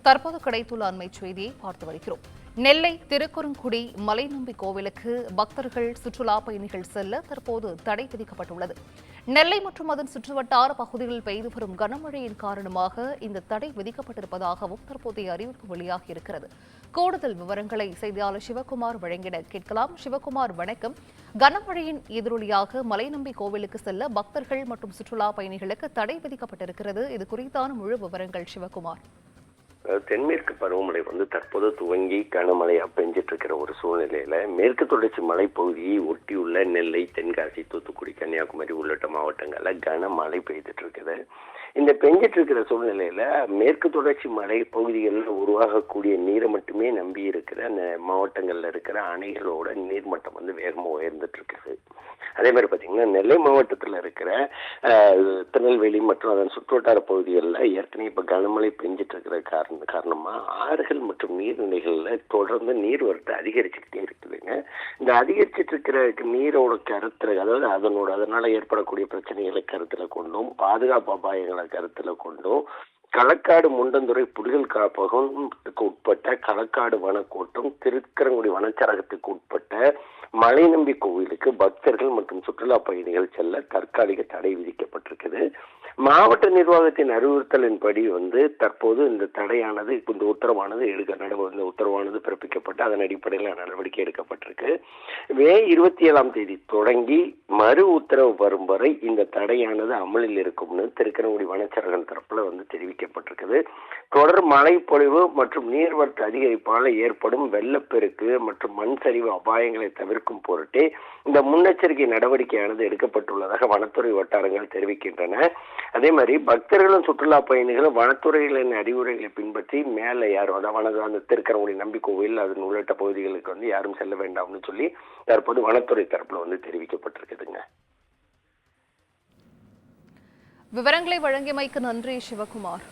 தற்போது கிடைத்துள்ள அண்மை செய்தியை பார்த்து வருகிறோம். நெல்லை திருக்குறுங்குடி மலைநம்பி கோவிலுக்கு பக்தர்கள் சுற்றுலா பயணிகள் செல்ல தற்போது தடை விதிக்கப்பட்டுள்ளது. நெல்லை மற்றும் அதன் சுற்றுவட்டார பகுதிகளில் பெய்து வரும் கனமழையின் காரணமாக இந்த தடை விதிக்கப்பட்டிருப்பதாகவும் தற்போதைய அறிவிப்பு வெளியாகியிருக்கிறது. கூடுதல் விவரங்களை செய்தியாளர் சிவகுமார் வழங்கிட கேட்கலாம். சிவகுமார், வணக்கம். கனமழையின் எதிரொலியாக மலைநம்பி கோவிலுக்கு செல்ல பக்தர்கள் மற்றும் சுற்றுலா பயணிகளுக்கு தடை விதிக்கப்பட்டிருக்கிறது. இது குறித்தான முழு விவரங்கள் சிவகுமார். தென்மேற்கு பருவமழை தற்போது துவங்கி கனமழையா பெஞ்சிட்டு இருக்கிற ஒரு சூழ்நிலையில மேற்கு தொடர்ச்சி மலைப்பகுதியை ஒட்டியுள்ள நெல்லை, தென்காசி, தூத்துக்குடி, கன்னியாகுமரி உள்ளிட்ட மாவட்டங்கள்ல கனமழை பெய்துட்டு இருக்குது. இந்த பெஞ்சிட்டு இருக்கிற சூழ்நிலையில மேற்கு தொடர்ச்சி மலை பகுதிகளில் உருவாகக்கூடிய நீரை மட்டுமே நம்பி இருக்கிற அந்த மாவட்டங்கள்ல இருக்கிற அணைகளோட நீர்மட்டம் வேகமாக உயர்ந்துட்டு இருக்குது. அதே மாதிரி பாத்தீங்கன்னா நெல்லை மாவட்டத்துல இருக்கிற திருநெல்வேலி மற்றும் அதன் சுற்றுவட்டார பகுதிகளில் ஏற்கனவே இப்ப கனமழை பெஞ்சிட்டு இருக்கிற காரணமா ஆறுகள் மற்றும் நீர்நிலைகள்ல தொடர்ந்து நீர்வரத்து அதிகரிச்சுக்கிட்டே இருக்குதுங்க. இந்த அதிகரிச்சிட்டு இருக்கிற நீரோட கருத்துல, அதாவது அதனால ஏற்படக்கூடிய பிரச்சனைகளை கருத்துல கொண்டும் பாதுகாப்பு அபாயங்களை கருத்துல கொண்டும் களக்காடு முண்டந்துறை புலிகள் காப்பகத்துக்கு உட்பட்ட களக்காடு வனக்கோட்டம், திருக்கரங்குடி வனச்சரகத்துக்கு உட்பட்ட மலைநம்பி கோவிலுக்கு பக்தர்கள் மற்றும் சுற்றுலா பயணிகள் செல்ல தற்காலிக தடை விதிக்கப்பட்டிருக்குது. மாவட்ட நிர்வாகத்தின் அறிவுறுத்தலின்படி தற்போது இந்த தடையானது இந்த உத்தரவானது பிறப்பிக்கப்பட்டு அதன் அடிப்படையில் நடவடிக்கை எடுக்கப்பட்டிருக்கு. மே 27 தொடங்கி மறு உத்தரவு வரும் வரை இந்த தடையானது அமலில் இருக்கும்னு திருக்கரங்குடி வனச்சரகம் தரப்புல தெரிவிக்கப்பட்டிருக்குது. தொடர் மழை பொழிவு மற்றும் நீர்வரத்து அதிகரிப்பால் ஏற்படும் வெள்ளப்பெருக்கு மற்றும் மண் சரிவு அபாயங்களை தவிர்க்கும் பொருட்டே இந்த முன்னெச்சரிக்கை நடவடிக்கையானது எடுக்கப்பட்டுள்ளதாக வனத்துறை வட்டாரங்கள் தெரிவிக்கின்றன. அதே மாதிரி பக்தர்களும் சுற்றுலா பயணிகளும் வனத்துறைகளின் அறிவுரைகளை பின்பற்றி மேலே யாரும் அந்த திருக்கரங்குடி நம்பி கோவில் அதன் உள்ளிட்ட பகுதிகளுக்கு யாரும் செல்ல வேண்டாம்னு சொல்லி தற்போது வனத்துறை தரப்புல தெரிவிக்கப்பட்டிருக்குதுங்க. விவரங்களை வழங்கியமைக்கு நன்றி சிவகுமார்.